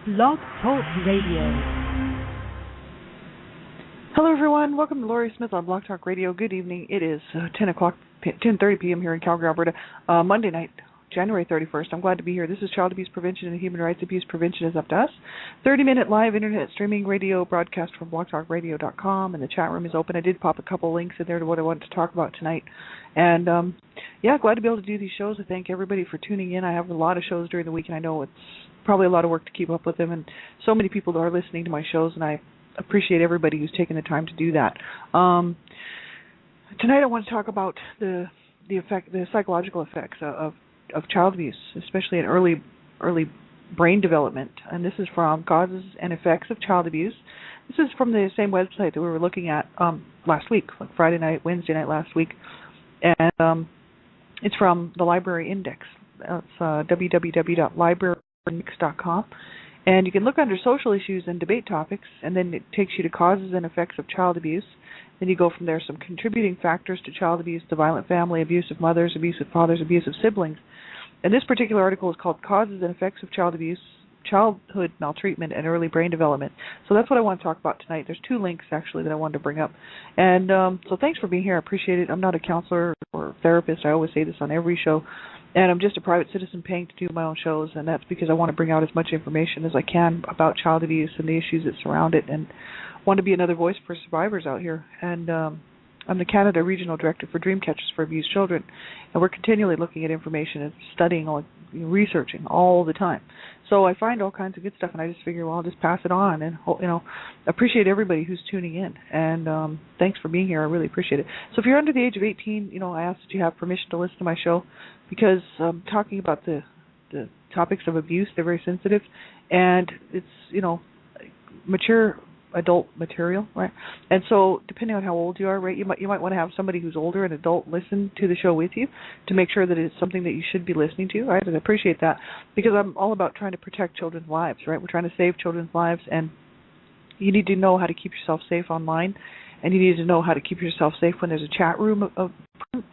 Blog Talk Radio. Hello, everyone. Welcome to Laurie Smith on Blog Talk Radio. Good evening. It is 10:30 p.m. here in Calgary, Alberta, Monday night, January 31st. I'm glad to be here. This is Child Abuse Prevention and Human Rights Abuse Prevention is Up to Us. 30-minute live internet streaming radio broadcast from blogtalkradio.com, and the chat room is open. I did pop a couple links in there to what I wanted to talk about tonight. And, glad to be able to do these shows. I thank everybody for tuning in. I have a lot of shows during the week, and I know it's probably a lot of work to keep up with them, and so many people are listening to my shows, and I appreciate everybody who's taken the time to do that. Tonight I want to talk about the psychological effects of child abuse, especially in early brain development. And this is from Causes and Effects of Child Abuse. This is from the same website that we were looking at last week, like Friday night, Wednesday night last week, and it's from the Library Index. It's www.libraryindex.com. And you can look under social issues and debate topics, and then it takes you to causes and effects of child abuse. Then you go from there, some contributing factors to child abuse, the violent family, abusive mothers, abusive fathers, abusive siblings. And this particular article is called Causes and Effects of Child Abuse, Childhood Maltreatment, and Early Brain Development. So that's what I want to talk about tonight. There's two links, actually, that I wanted to bring up. And so thanks for being here. I appreciate it. I'm not a counselor or therapist. I always say this on every show. And I'm just a private citizen paying to do my own shows, and that's because I want to bring out as much information as I can about child abuse and the issues that surround it, and want to be another voice for survivors out here. And I'm the Canada Regional Director for Dreamcatchers for Abused Children, and we're continually looking at information and studying, researching all the time. So I find all kinds of good stuff, and I just figure, well, I'll just pass it on, and appreciate everybody who's tuning in. And thanks for being here. I really appreciate it. So if you're under the age of 18, I ask that you have permission to listen to my show, because I'm talking about the topics of abuse. They're very sensitive, and it's mature adult material, right? And so depending on how old you are, right, you might want to have somebody who's older, an adult, listen to the show with you to make sure that it's something that you should be listening to, right? And I appreciate that, because I'm all about trying to protect children's lives, right? We're trying to save children's lives, and you need to know how to keep yourself safe online, and you need to know how to keep yourself safe when there's a chat room,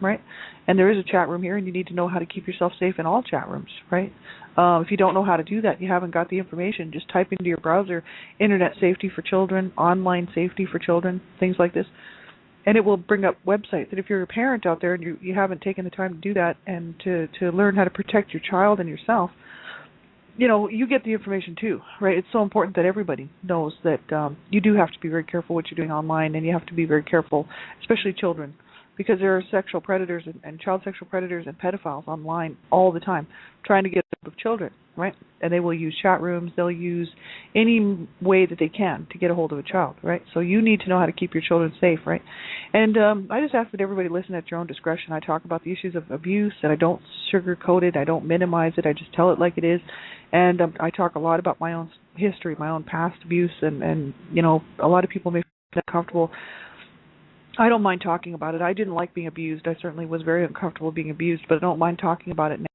right? And there is a chat room here, and you need to know how to keep yourself safe in all chat rooms, right? If you don't know how to do that, you haven't got the information, just type into your browser, Internet Safety for Children, Online Safety for Children, things like this, and it will bring up websites. And if you're a parent out there and you haven't taken the time to do that and to learn how to protect your child and yourself, you get the information too, right? It's so important that everybody knows that you do have to be very careful what you're doing online, and you have to be very careful, especially children, because there are sexual predators and child sexual predators and pedophiles online all the time trying to get hold of children, right? And they will use chat rooms. They'll use any way that they can to get a hold of a child, right? So you need to know how to keep your children safe, right? And I just ask that everybody listen at your own discretion. I talk about the issues of abuse, and I don't sugarcoat it. I don't minimize it. I just tell it like it is. And I talk a lot about my own history, my own past abuse, and a lot of people may feel uncomfortable. I don't mind talking about it. I didn't like being abused. I certainly was very uncomfortable being abused, but I don't mind talking about it now.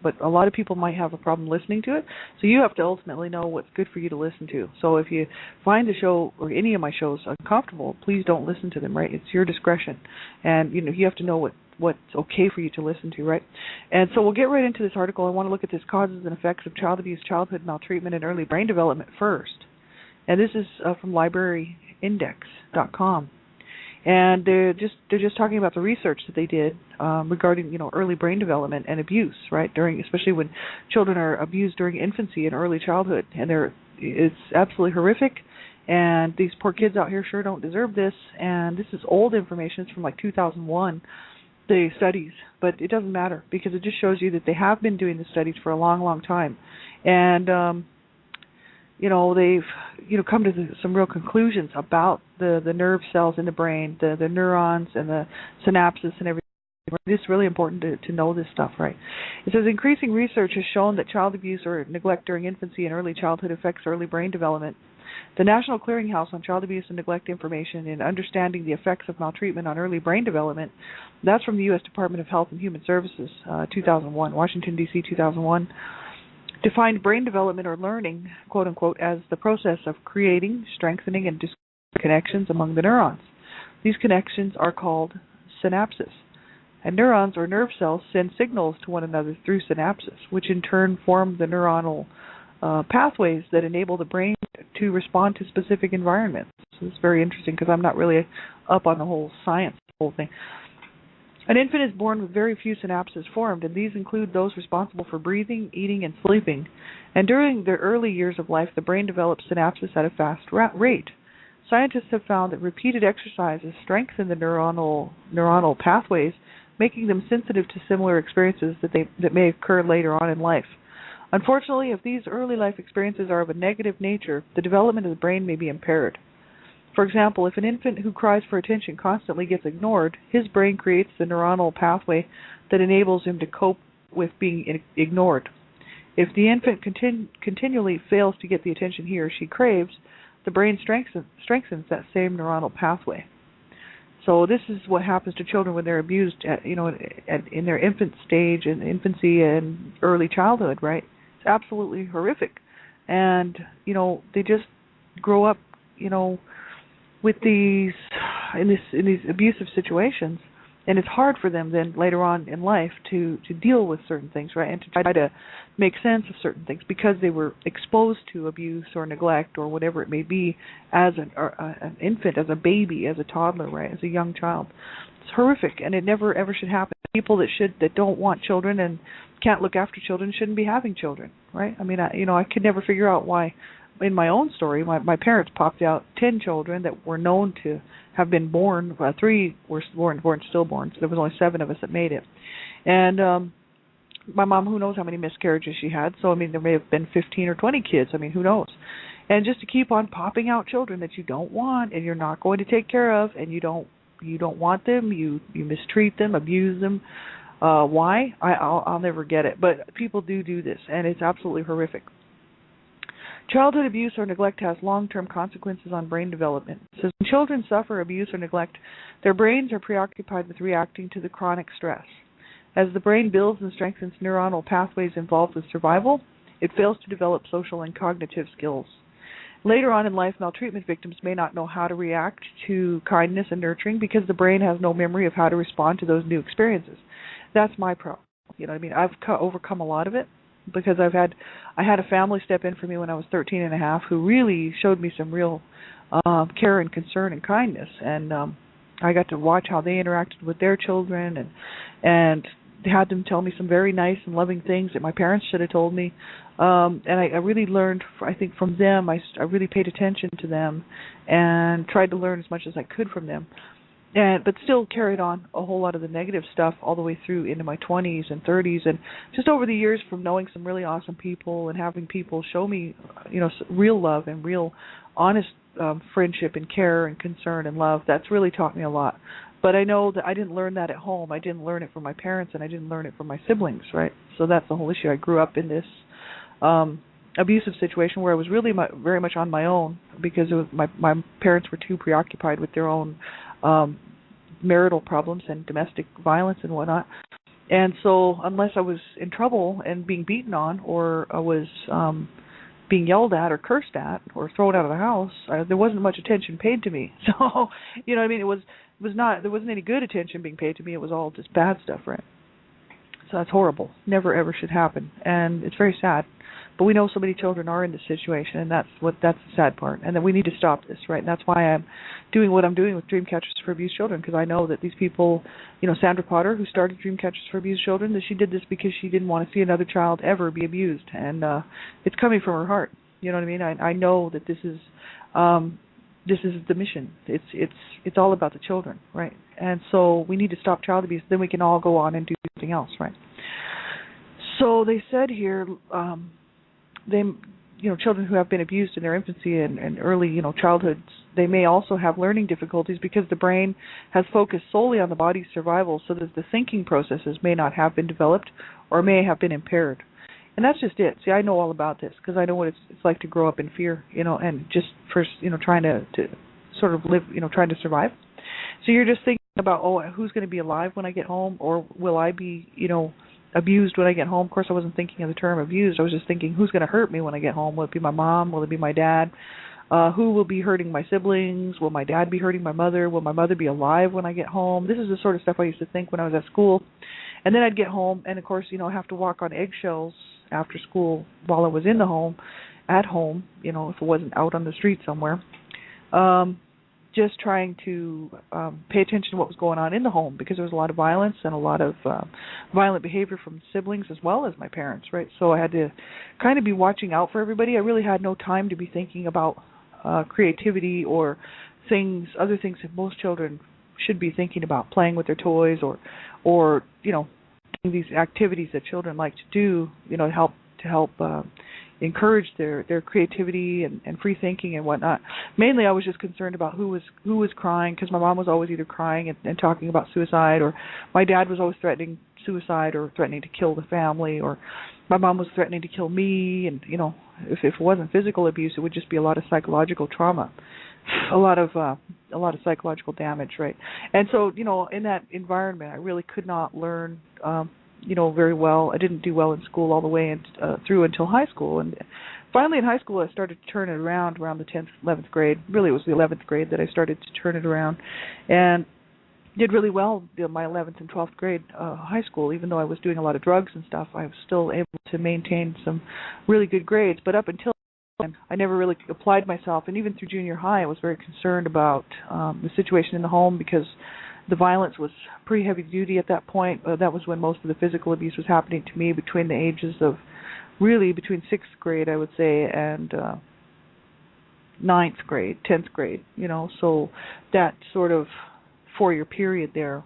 But a lot of people might have a problem listening to it, so you have to ultimately know what's good for you to listen to. So if you find the show or any of my shows uncomfortable, please don't listen to them, right? It's your discretion, and you have to know what's okay for you to listen to, right? And so we'll get right into this article. I want to look at this Causes and Effects of Child Abuse, Childhood Maltreatment, and Early Brain Development first. And this is from libraryindex.com. And they're just talking about the research that they did regarding early brain development and abuse, right? Especially when children are abused during infancy and early childhood, and it's absolutely horrific. And these poor kids out here sure don't deserve this. And this is old information; it's from like 2001, the studies, but it doesn't matter because it just shows you that they have been doing the studies for a long, long time, and they've come to some real conclusions about the nerve cells in the brain, the neurons and the synapses and everything. It's really important to know this stuff, right? It says increasing research has shown that child abuse or neglect during infancy and early childhood affects early brain development. The National Clearinghouse on Child Abuse and Neglect Information in Understanding the Effects of Maltreatment on Early Brain Development, that's from the U.S. Department of Health and Human Services, 2001, Washington, D.C., 2001, defined brain development or learning, quote unquote, as the process of creating, strengthening, and discovering connections among the neurons. These connections are called synapses. And neurons or nerve cells send signals to one another through synapses, which in turn form the neuronal pathways that enable the brain to respond to specific environments. So it's very interesting because I'm not really up on the whole science, the whole thing. An infant is born with very few synapses formed, and these include those responsible for breathing, eating, and sleeping. And during their early years of life, the brain develops synapses at a fast rate. Scientists have found that repeated exercises strengthen the neuronal pathways, making them sensitive to similar experiences that may occur later on in life. Unfortunately, if these early life experiences are of a negative nature, the development of the brain may be impaired. For example, if an infant who cries for attention constantly gets ignored, his brain creates the neuronal pathway that enables him to cope with being ignored. If the infant continually fails to get the attention he or she craves, the brain strengthens that same neuronal pathway. So this is what happens to children when they're abused in their infant stage, in infancy and early childhood, right? It's absolutely horrific. And, they just grow up, with these abusive situations, and it's hard for them then later on in life to deal with certain things, right, and to try to make sense of certain things because they were exposed to abuse or neglect or whatever it may be as an infant, as a baby, as a toddler, right, as a young child. It's horrific, and it never ever should happen. People that don't want children and can't look after children shouldn't be having children, right? I mean, I could never figure out why. In my own story, my parents popped out 10 children that were known to have been born. 3 were stillborn, so there was only 7 of us that made it. And my mom, who knows how many miscarriages she had, so, there may have been 15 or 20 kids. Who knows? And just to keep on popping out children that you don't want and you're not going to take care of and you don't want them, you mistreat them, abuse them. Why? I'll never get it. But people do this, and it's absolutely horrific. Childhood abuse or neglect has long-term consequences on brain development. So when children suffer abuse or neglect, their brains are preoccupied with reacting to the chronic stress. As the brain builds and strengthens neuronal pathways involved with survival, it fails to develop social and cognitive skills. Later on in life, maltreatment victims may not know how to react to kindness and nurturing because the brain has no memory of how to respond to those new experiences. That's my problem. I've overcome a lot of it. Because I had a family step in for me when I was 13 and a half who really showed me some real care and concern and kindness, and I got to watch how they interacted with their children and had them tell me some very nice and loving things that my parents should have told me, and I really learned, I think, from them. I really paid attention to them and tried to learn as much as I could from them. But still carried on a whole lot of the negative stuff all the way through into my 20s and 30s, and just over the years from knowing some really awesome people and having people show me, real love and real honest friendship and care and concern and love. That's really taught me a lot. But I know that I didn't learn that at home. I didn't learn it from my parents, and I didn't learn it from my siblings, right? So that's the whole issue. I grew up in this abusive situation where I was really very much on my own because it was my parents were too preoccupied with their own marital problems and domestic violence and whatnot. And so unless I was in trouble and being beaten on, or I was being yelled at or cursed at or thrown out of the house, there wasn't much attention paid to me. So, it was not, there wasn't any good attention being paid to me. It was all just bad stuff, right? So that's horrible. Never ever should happen. And it's very sad. But we know so many children are in this situation, and that's the sad part. And that we need to stop this, right? And that's why I'm doing what I'm doing with Dreamcatchers for Abused Children, because I know that these people, Sandra Potter, who started Dreamcatchers for Abused Children, that she did this because she didn't want to see another child ever be abused, and it's coming from her heart. You know what I mean? I know that this is the mission. It's all about the children, right? And so we need to stop child abuse. Then we can all go on and do something else, right? So they said here. Children who have been abused in their infancy and early, childhoods, they may also have learning difficulties because the brain has focused solely on the body's survival, so that the thinking processes may not have been developed or may have been impaired. And that's just it. See, I know all about this because I know what it's like to grow up in fear, and just first, trying to sort of live, trying to survive. So you're just thinking about, who's going to be alive when I get home, or will I be, abused when I get home? Of course, I wasn't thinking of the term abused. I was just thinking, who's going to hurt me when I get home? Will it be my mom? Will it be my dad? Who will be hurting my siblings? Will my dad be hurting my mother? Will my mother be alive when I get home? This is the sort of stuff I used to think when I was at school. And then I'd get home, and of course, I have to walk on eggshells after school while I was in the home, at home, you know, if it wasn't out on the street somewhere. Just trying to pay attention to what was going on in the home, because there was a lot of violence and a lot of violent behavior from siblings as well as my parents, right? So I had to kind of be watching out for everybody. I really had no time to be thinking about creativity or other things that most children should be thinking about, playing with their toys or you know, doing these activities that children like to do, you know, to help encourage their creativity and free thinking and whatnot. Mainly, I was just concerned about who was crying, because my mom was always either crying and talking about suicide, or my dad was always threatening suicide or threatening to kill the family, or my mom was threatening to kill me. And you know, if it wasn't physical abuse, it would just be a lot of psychological trauma, a lot of psychological damage, right? And so, you know, in that environment, I really could not learn you know, very well. I didn't do well in school all the way through until high school. And finally in high school I started to turn it around the 10th, 11th grade. Really it was the 11th grade that I started to turn it around, and did really well in my 11th and 12th grade high school. Even though I was doing a lot of drugs and stuff, I was still able to maintain some really good grades. But up until then, I never really applied myself. And even through junior high, I was very concerned about the situation in the home, because the violence was pretty heavy duty at that point. That was when most of the physical abuse was happening to me, between the ages of between 6th grade, I would say, and 9th grade, 10th grade, you know. So that sort of 4-year period there,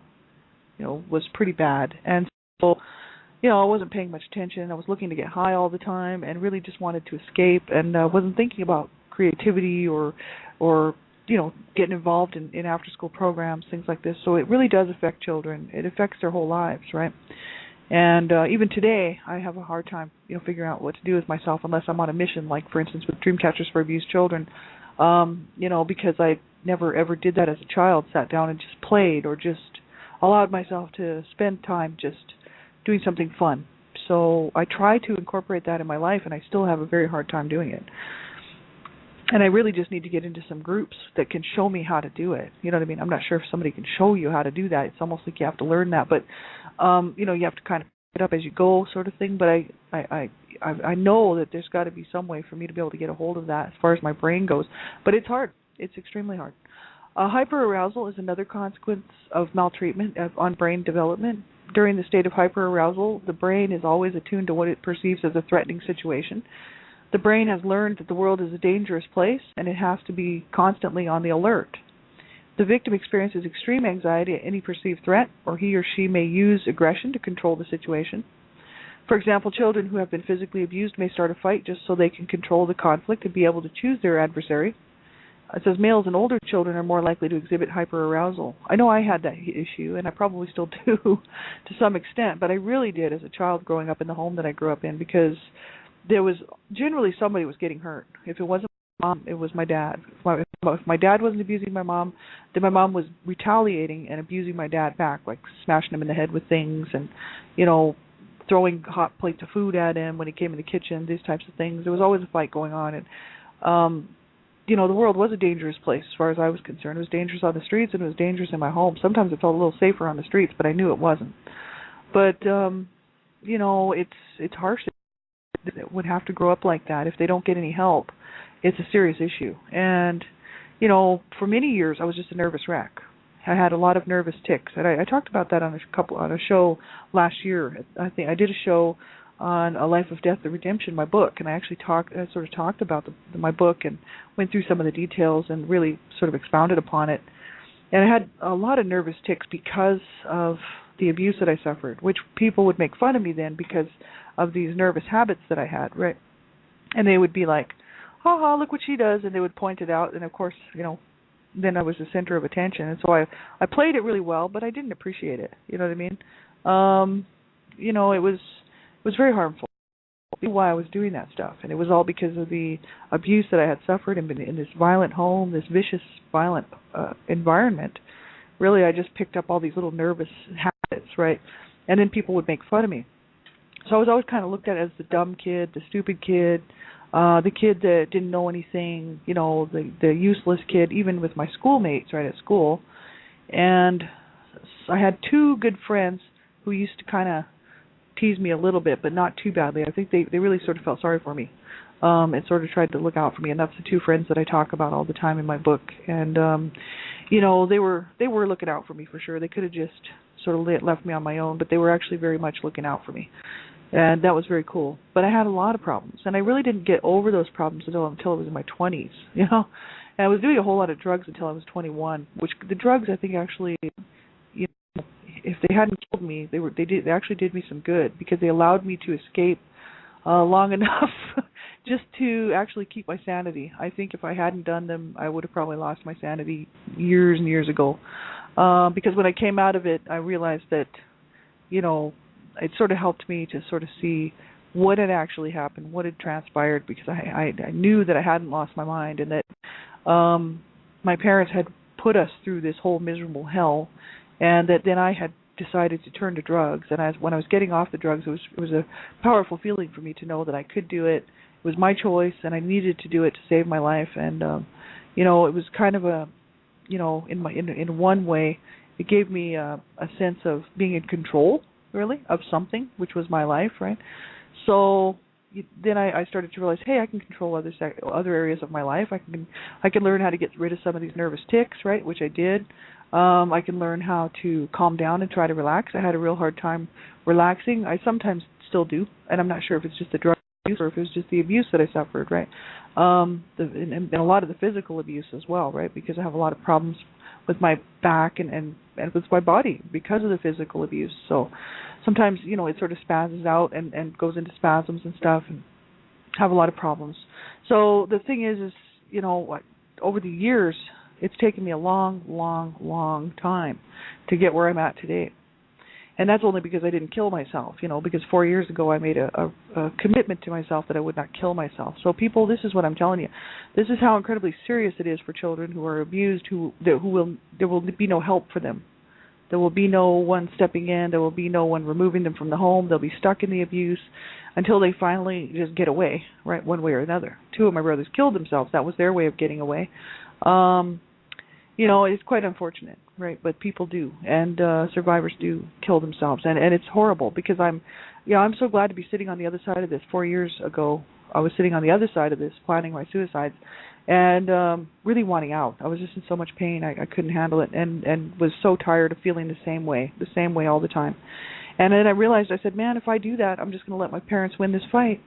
you know, was pretty bad. And so, you know, I wasn't paying much attention. I was looking to get high all the time and really just wanted to escape, and wasn't thinking about creativity or you know, getting involved in after-school programs, things like this. So it really does affect children. It affects their whole lives, right? And even today, I have a hard time, you know, figuring out what to do with myself unless I'm on a mission, like, for instance, with Dreamcatchers for Abused Children, you know, because I never ever did that as a child, sat down and just played or just allowed myself to spend time just doing something fun. So I try to incorporate that in my life, and I still have a very hard time doing it. And I really just need to get into some groups that can show me how to do it. You know what I mean? I'm not sure if somebody can show you how to do that. It's almost like you have to learn that. But, you know, you have to kind of pick it up as you go, sort of thing. But I know that there's got to be some way for me to be able to get a hold of that as far as my brain goes. But it's hard. It's extremely hard. Hyperarousal is another consequence of maltreatment on brain development. During the state of hyperarousal, the brain is always attuned to what it perceives as a threatening situation. The brain has learned that the world is a dangerous place, and it has to be constantly on the alert. The victim experiences extreme anxiety at any perceived threat, or he or she may use aggression to control the situation. For example, children who have been physically abused may start a fight just so they can control the conflict and be able to choose their adversary. It says males and older children are more likely to exhibit hyperarousal. I know I had that issue, and I probably still do to some extent, but I really did as a child growing up in the home that I grew up in, because there was generally somebody was getting hurt. If it wasn't my mom, it was my dad. If my dad wasn't abusing my mom, then my mom was retaliating and abusing my dad back, like smashing him in the head with things and, you know, throwing hot plates of food at him when he came in the kitchen, these types of things. There was always a fight going on. And, you know, the world was a dangerous place as far as I was concerned. It was dangerous on the streets, and it was dangerous in my home. Sometimes it felt a little safer on the streets, but I knew it wasn't. But, you know, it's harsh. That would have to grow up like that. If they don't get any help, it's a serious issue. And, you know, for many years I was just a nervous wreck. I had a lot of nervous tics, and I talked about that on a show last year. I think I did a show on A Life of Death, The Redemption, my book, and I actually sort of talked about my book and went through some of the details and really sort of expounded upon it. And I had a lot of nervous tics because of the abuse that I suffered, which people would make fun of me then because of these nervous habits that I had, right? And they would be like, ha ha, look what she does, and they would point it out, and of course, you know, then I was the center of attention, and so I played it really well, but I didn't appreciate it, you know what I mean? You know, it was very harmful. I knew why I was doing that stuff, and it was all because of the abuse that I had suffered and been in this violent home, this vicious, violent environment. Really, I just picked up all these little nervous habits, right? And then people would make fun of me. So I was always kind of looked at as the dumb kid, the stupid kid, the kid that didn't know anything, you know, the useless kid, even with my schoolmates right at school. And I had two good friends who used to kind of teased me a little bit, but not too badly. I think they really sort of felt sorry for me, and sort of tried to look out for me. And that's the two friends that I talk about all the time in my book. And they were looking out for me for sure. They could have just sort of left me on my own, but they were actually very much looking out for me. And that was very cool. But I had a lot of problems, and I really didn't get over those problems until I was in my 20s, And I was doing a whole lot of drugs until I was 21, which the drugs, I think, actually, if they hadn't killed me, they actually did me some good, because they allowed me to escape long enough just to actually keep my sanity. I think if I hadn't done them, I would have probably lost my sanity years and years ago. Because when I came out of it, I realized that, it sort of helped me to sort of see what had actually happened, what had transpired, because I knew that I hadn't lost my mind, and that my parents had put us through this whole miserable hell, and that then I had decided to turn to drugs. And when I was getting off the drugs, it was a powerful feeling for me to know that I could do it. It was my choice, and I needed to do it to save my life. And it was kind of a, in one way, it gave me a sense of being in control, really, of something, which was my life, right? So then I started to realize, hey, I can control other areas of my life. I can learn how to get rid of some of these nervous tics, right, which I did. I can learn how to calm down and try to relax. I had a real hard time relaxing. I sometimes still do, and I'm not sure if it's just the drug abuse or if it was just the abuse that I suffered, right? And a lot of the physical abuse as well, right? Because I have a lot of problems with my back and with my body because of the physical abuse. So sometimes, it sort of spazzes out and goes into spasms and stuff, and have a lot of problems. So the thing is over the years, it's taken me a long, long, long time to get where I'm at today. And that's only because I didn't kill myself, because 4 years ago I made a commitment to myself that I would not kill myself. So people, this is what I'm telling you. This is how incredibly serious it is for children who are abused, there will be no help for them. There will be no one stepping in. There will be no one removing them from the home. They'll be stuck in the abuse until they finally just get away, right, one way or another. Two of my brothers killed themselves. That was their way of getting away. It's quite unfortunate, right? But people do, and survivors do kill themselves, and it's horrible because I'm so glad to be sitting on the other side of this. 4 years ago, I was sitting on the other side of this, planning my suicides, and really wanting out. I was just in so much pain, I couldn't handle it, and was so tired of feeling the same way all the time. And then I realized, I said, man, if I do that, I'm just going to let my parents win this fight.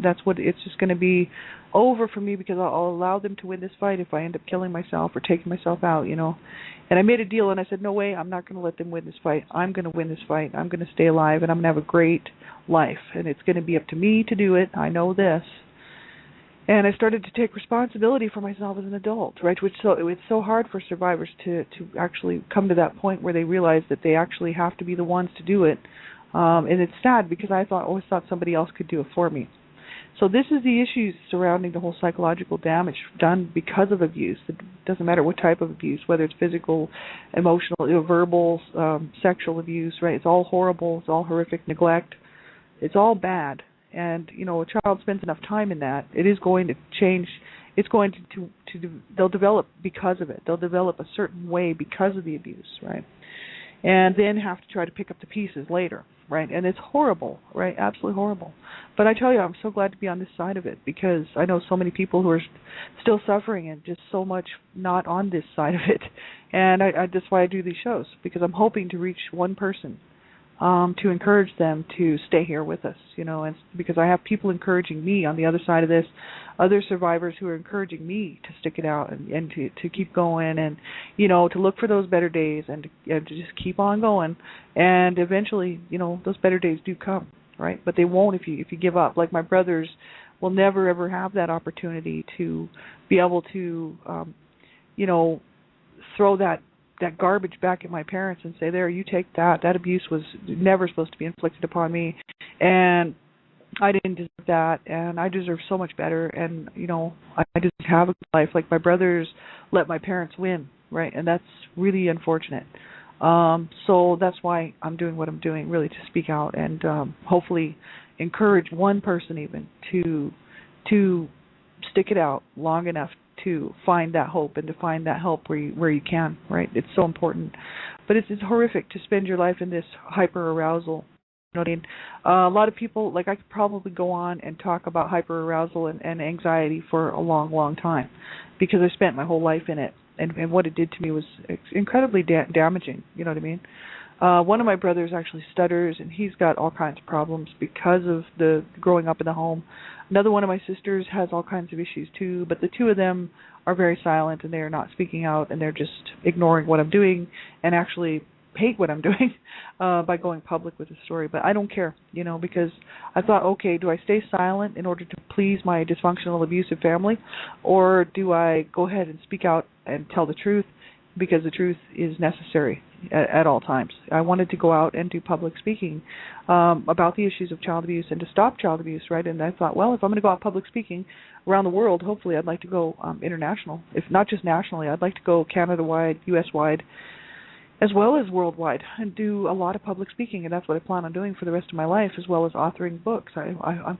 That's what it's just going to be over for me, because I'll allow them to win this fight if I end up killing myself or taking myself out, And I made a deal, and I said, no way, I'm not going to let them win this fight. I'm going to win this fight. I'm going to stay alive, and I'm going to have a great life. And it's going to be up to me to do it. I know this. And I started to take responsibility for myself as an adult, right? It's so hard for survivors to actually come to that point where they realize that they actually have to be the ones to do it. And it's sad because I always thought somebody else could do it for me. So this is the issues surrounding the whole psychological damage done because of abuse. It doesn't matter what type of abuse, whether it's physical, emotional, verbal, sexual abuse, right? It's all horrible. It's all horrific. Neglect. It's all bad. And, a child spends enough time in that, it is going to change. It's going to they'll develop because of it. They'll develop a certain way because of the abuse, right? And then have to try to pick up the pieces later, right? And it's horrible, right? Absolutely horrible. But I tell you, I'm so glad to be on this side of it, because I know so many people who are still suffering and just so much not on this side of it. And that's why I do these shows, because I'm hoping to reach one person, to encourage them to stay here with us, and because I have people encouraging me on the other side of this, other survivors who are encouraging me to stick it out and to keep going, and, to look for those better days, and to just keep on going. And eventually, those better days do come, right? But they won't if you give up. Like my brothers will never, ever have that opportunity to be able to, throw that garbage back at my parents and say, there, you take that. That abuse was never supposed to be inflicted upon me, and I didn't deserve that, and I deserve so much better, and, I just have a good life. Like my brothers let my parents win, right? And that's really unfortunate. So that's why I'm doing what I'm doing, really, to speak out and hopefully encourage one person even to stick it out long enough to find that hope and to find that help where you can, right? It's so important. But it's horrific to spend your life in this hyper-arousal know what I mean? A lot of people, like I could probably go on and talk about hyperarousal and anxiety for a long, long time because I spent my whole life in it. And what it did to me was incredibly damaging, you know what I mean? One of my brothers actually stutters, and he's got all kinds of problems because of the growing up in the home. Another one of my sisters has all kinds of issues too, but the two of them are very silent, and they are not speaking out, and they're just ignoring what I'm doing and actually hate what I'm doing by going public with the story. But I don't care, you know, because I thought, okay, do I stay silent in order to please my dysfunctional, abusive family, or do I go ahead and speak out and tell the truth because the truth is necessary at all times? I wanted to go out and do public speaking about the issues of child abuse and to stop child abuse, right? And I thought, well, if I'm going to go out public speaking around the world, hopefully I'd like to go international. If not just nationally, I'd like to go Canada-wide, U.S.-wide, as well as worldwide, and do a lot of public speaking, and that's what I plan on doing for the rest of my life, as well as authoring books. I'm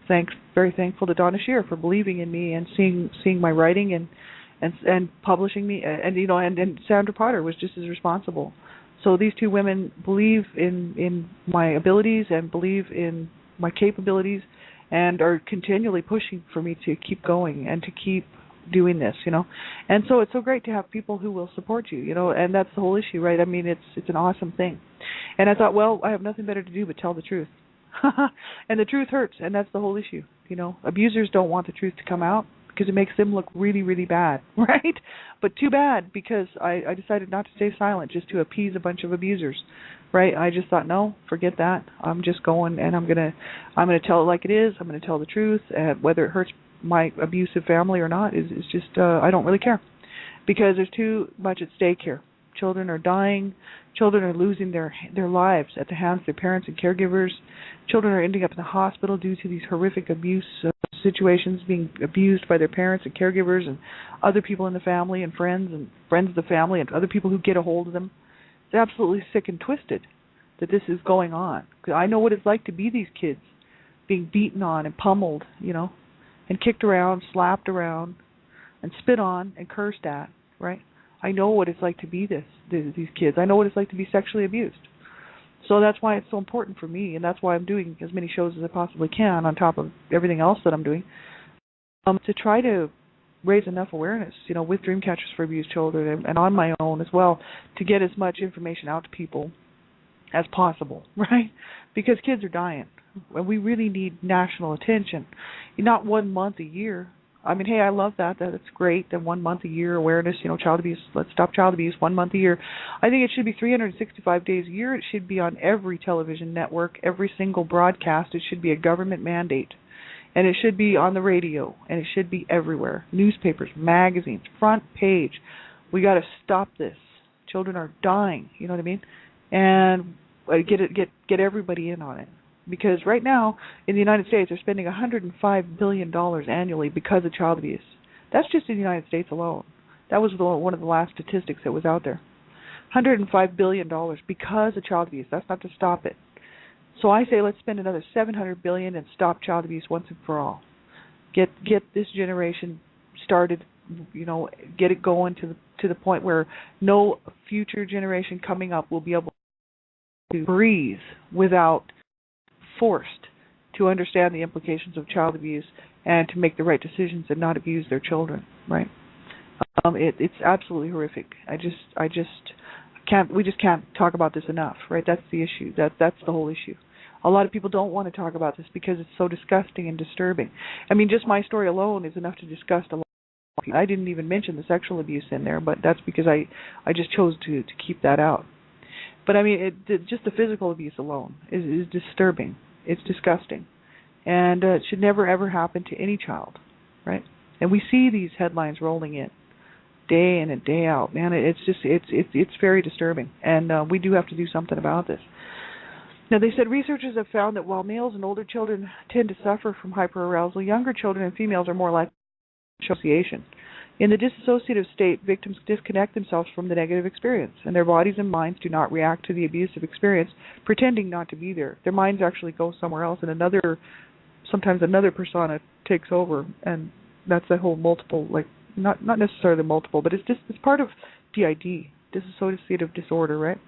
very thankful to Donna Shear for believing in me and seeing my writing and publishing me, and you know, and Sandra Potter was just as responsible. So these two women believe in my abilities and believe in my capabilities, and are continually pushing for me to keep going and to keep doing this, you know. And so it's so great to have people who will support you, you know, and that's the whole issue, right? I mean, it's an awesome thing. And I thought, well, I have nothing better to do but tell the truth. And the truth hurts, and that's the whole issue, you know. Abusers don't want the truth to come out because it makes them look really, really bad, right? But too bad, because I decided not to stay silent just to appease a bunch of abusers, right? I just thought, no, forget that. I'm just going, and I'm gonna tell it like it is. I'm gonna tell the truth, whether it hurts my abusive family or not is just I don't really care, because there's too much at stake here. Children are dying. Children are losing their lives at the hands of their parents and caregivers. Children are ending up in the hospital due to these horrific abuse situations, being abused by their parents and caregivers and other people in the family and friends of the family and other people who get a hold of them. It's absolutely sick and twisted that this is going on. 'Cause I know what it's like to be these kids, being beaten on and pummeled, you know, and kicked around, slapped around, and spit on and cursed at, right? I know what it's like to be these kids. I know what it's like to be sexually abused. So that's why it's so important for me, and that's why I'm doing as many shows as I possibly can on top of everything else that I'm doing, to try to raise enough awareness, you know, with Dreamcatchers for Abused Children and on my own as well, to get as much information out to people as possible, right? Because kids are dying. And we really need national attention. Not 1 month a year. I mean, hey, I love that. That's great. That 1 month a year awareness, you know, child abuse. Let's stop child abuse 1 month a year. I think it should be 365 days a year. It should be on every television network, every single broadcast. It should be a government mandate. And it should be on the radio. And it should be everywhere. Newspapers, magazines, front page. We got to stop this. Children are dying. You know what I mean? And get everybody in on it. Because right now, in the United States, they're spending $105 billion annually because of child abuse. That's just in the United States alone. That was one of the last statistics that was out there. $105 billion because of child abuse. That's not to stop it. So I say let's spend another $700 billion and stop child abuse once and for all. Get this generation started, you know, get it going to the point where no future generation coming up will be able to breathe without forced to understand the implications of child abuse and to make the right decisions and not abuse their children, right? It's absolutely horrific. We just can't talk about this enough, right? That's the issue. That's the whole issue. A lot of people don't want to talk about this because it's so disgusting and disturbing. I mean, just my story alone is enough to disgust a lot of people. I didn't even mention the sexual abuse in there, but that's because I just chose to keep that out. But I mean, just the physical abuse alone is disturbing. It's disgusting, and it should never ever happen to any child, right? And we see these headlines rolling in, day in and day out. Man, it's very disturbing, and we do have to do something about this. Now, they said researchers have found that while males and older children tend to suffer from hyperarousal, younger children and females are more likely to association. In the dissociative state, victims disconnect themselves from the negative experience, and their bodies and minds do not react to the abusive experience, pretending not to be there. Their minds actually go somewhere else, and sometimes another persona takes over, and that's the whole multiple, like, not necessarily multiple, but it's part of DID, dissociative disorder, right?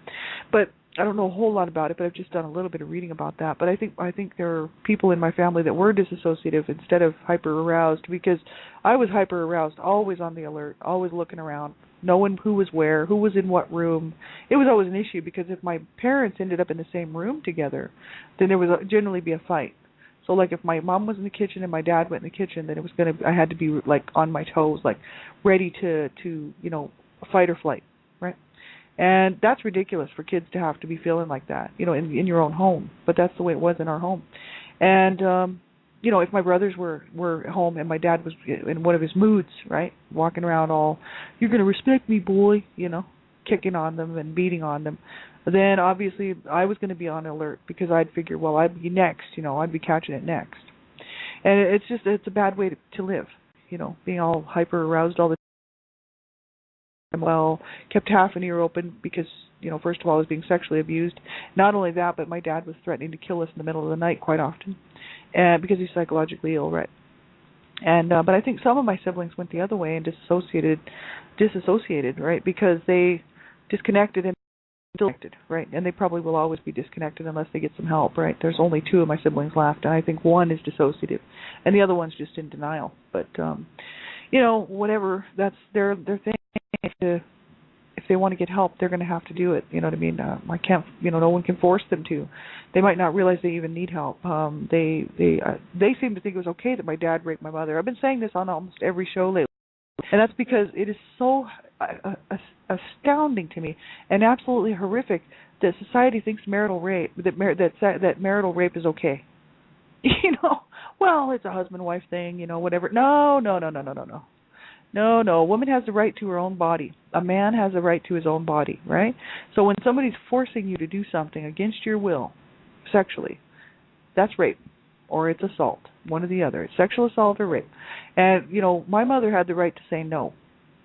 But I don't know a whole lot about it, but I've just done a little bit of reading about that. But I think there are people in my family that were disassociative instead of hyper aroused, because I was hyper aroused, always on the alert, always looking around, knowing who was where, who was in what room. It was always an issue because if my parents ended up in the same room together, then there would generally be a fight. So like if my mom was in the kitchen and my dad went in the kitchen, then I had to be like on my toes, like ready to fight or flight, right? And that's ridiculous for kids to have to be feeling like that, in your own home. But that's the way it was in our home. And if my brothers were home and my dad was in one of his moods, right, walking around all, "You're going to respect me, boy," kicking on them and beating on them, then obviously I was going to be on alert, because I'd figure, well, I'd be next, I'd be catching it next. And it's a bad way to live, being all hyper aroused all the time. Well, kept half an ear open because, first of all, I was being sexually abused. Not only that, but my dad was threatening to kill us in the middle of the night quite often, and because he's psychologically ill, right? And but I think some of my siblings went the other way and disassociated, right? Because they disconnected and disconnected, right? And they probably will always be disconnected unless they get some help, right? There's only two of my siblings left, and I think one is dissociative, and the other one's just in denial. But whatever, that's their thing. If they want to get help, they're going to have to do it. You know what I mean? I can't. No one can force them to. They might not realize they even need help. They seem to think it was okay that my dad raped my mother. I've been saying this on almost every show lately, and that's because it is so astounding to me and absolutely horrific that society thinks marital rape that marital rape is okay. Well, it's a husband-wife thing. Whatever. No. No, a woman has the right to her own body. A man has the right to his own body, right? So when somebody's forcing you to do something against your will, sexually, that's rape, or it's assault, one or the other. It's sexual assault or rape. And, my mother had the right to say no,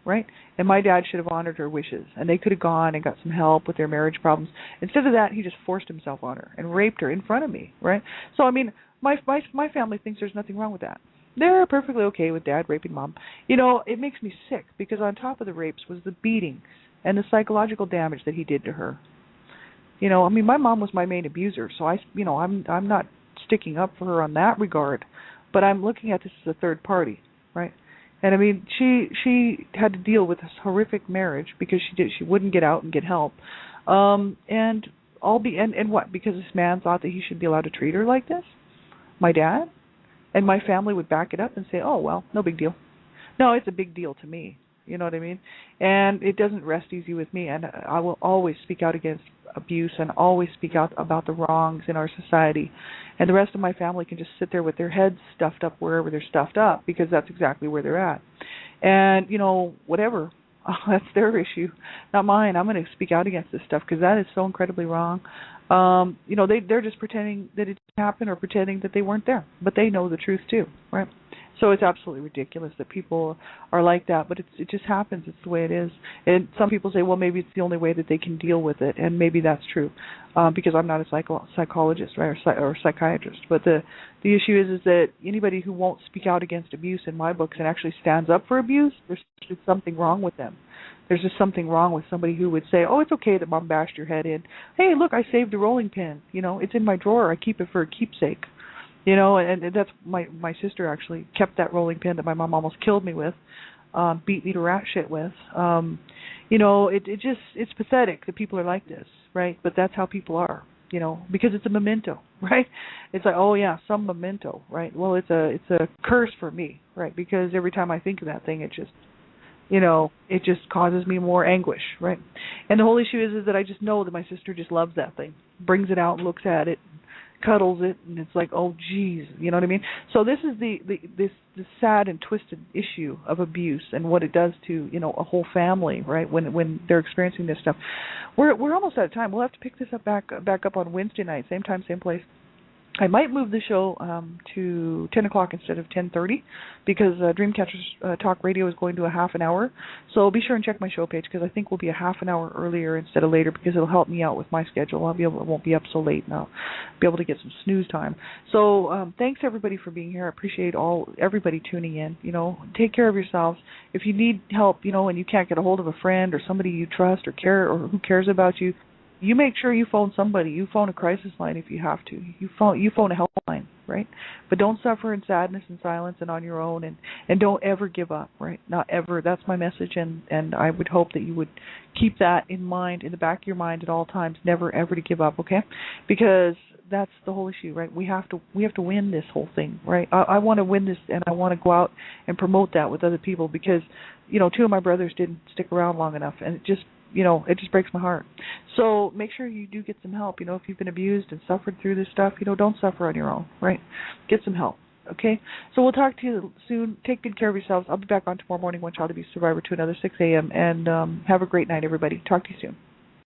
right? And my dad should have honored her wishes, and they could have gone and got some help with their marriage problems. Instead of that, he just forced himself on her and raped her in front of me, right? So, I mean, my family thinks there's nothing wrong with that. They're perfectly okay with dad raping mom. It makes me sick, because on top of the rapes was the beatings and the psychological damage that he did to her. My mom was my main abuser, so I'm not sticking up for her on that regard, but I'm looking at this as a third party, right? And I mean, she had to deal with this horrific marriage because she wouldn't get out and get help, and what? Because this man thought that he should be allowed to treat her like this, my dad. And my family would back it up and say, "Oh, well, no big deal." No, it's a big deal to me. You know what I mean? And it doesn't rest easy with me. And I will always speak out against abuse and always speak out about the wrongs in our society. And the rest of my family can just sit there with their heads stuffed up wherever they're stuffed up, because that's exactly where they're at. And, whatever. That's their issue, not mine. I'm going to speak out against this stuff because that is so incredibly wrong. They're just pretending that it didn't happen, or pretending that they weren't there, but they know the truth too, right? So it's absolutely ridiculous that people are like that, but it just happens. It's the way it is. And some people say, well, maybe it's the only way that they can deal with it, and maybe that's true, because I'm not a psychologist, right, or psychiatrist. But the issue is that anybody who won't speak out against abuse in my books and actually stands up for abuse, there's something wrong with them. There's just something wrong with somebody who would say, "Oh, it's okay that mom bashed your head in. Hey, look, I saved a rolling pin. It's in my drawer. I keep it for a keepsake." And that's my sister actually kept that rolling pin that my mom almost killed me with, beat me to rat shit with. It's pathetic that people are like this, right? But that's how people are, because it's a memento, right? It's like, oh yeah, some memento, right? Well, it's a curse for me, right? Because every time I think of that thing, it just causes me more anguish, right? And the whole issue is that I just know that my sister just loves that thing, brings it out and looks at it, cuddles it, and it's like, oh geez, you know what I mean? So this is this sad and twisted issue of abuse and what it does to a whole family, right? When they're experiencing this stuff. We're almost out of time. We'll have to pick this up back up on Wednesday night, same time, same place. I might move the show to 10 o'clock instead of 10:30 because Dreamcatchers Talk Radio is going to a half an hour. So be sure and check my show page because I think we'll be a half an hour earlier instead of later because it'll help me out with my schedule. I won't be up so late and I'll be able to get some snooze time. So thanks everybody for being here. I appreciate everybody tuning in. Take care of yourselves. If you need help, and you can't get a hold of a friend or somebody you trust or care or who cares about you, you make sure you phone somebody. You phone a crisis line if you have to. You phone a helpline, right? But don't suffer in sadness and silence and on your own, and don't ever give up, right? Not ever. That's my message, and I would hope that you would keep that in mind, in the back of your mind at all times, never ever to give up, okay? Because that's the whole issue, right? We have to win this whole thing, right? I want to win this, and I want to go out and promote that with other people, because two of my brothers didn't stick around long enough, and it just breaks my heart. So make sure you do get some help. If you've been abused and suffered through this stuff, don't suffer on your own, right? Get some help, okay? So we'll talk to you soon. Take good care of yourselves. I'll be back on tomorrow morning, One Child Abuse Survivor, to another 6 a.m. And have a great night, everybody. Talk to you soon.